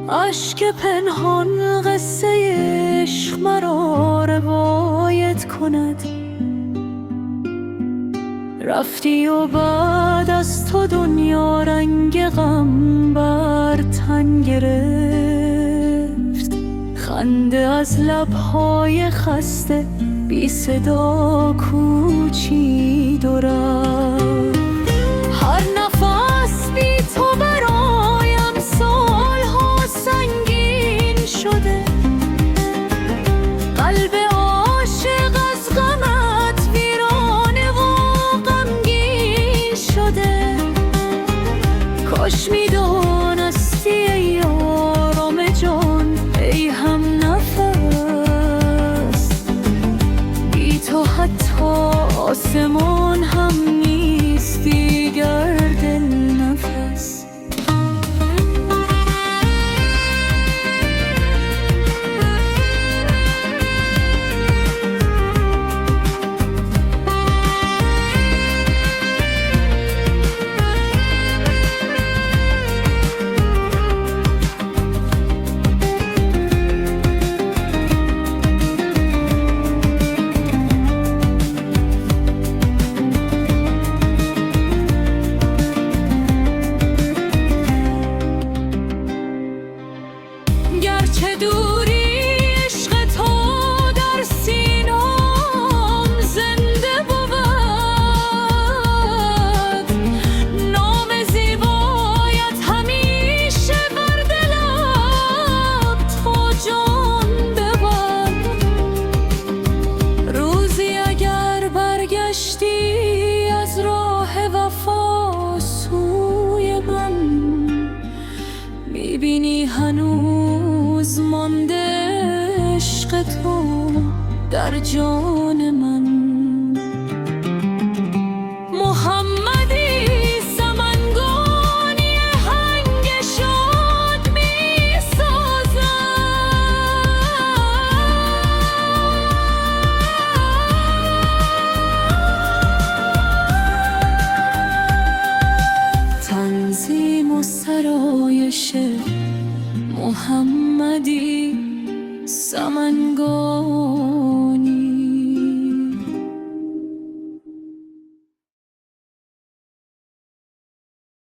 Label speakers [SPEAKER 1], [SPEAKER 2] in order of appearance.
[SPEAKER 1] اشک پنهان قصه عشق مرا روایت کند. رفتی و بعد از تو دنیا رنگ غم بر تن گرفت. خنده از لبهای خسته بی صدا کوچید و رفت. هر نفس بی تو برایم سالها سنگین شده. قلب عاشق از غمت ویرانه و غمگین شده. کاش میدانستی ای آرام جان، ای هم نفس، بی تو حتی آسمان هم نیست دیگر دل نفس. گرچه دوری عشق تو در سینام زنده بود، نام زیبایت همیشه بر دلم تا جان ببرد. روزی اگر برگشتی از راه وفا سوی من، میبینی هنوز مانده عشق تو در جان من. محمدی سمنگانی هنگ شاد میسازد. تنظیم و سرایش محمدی سمنگانی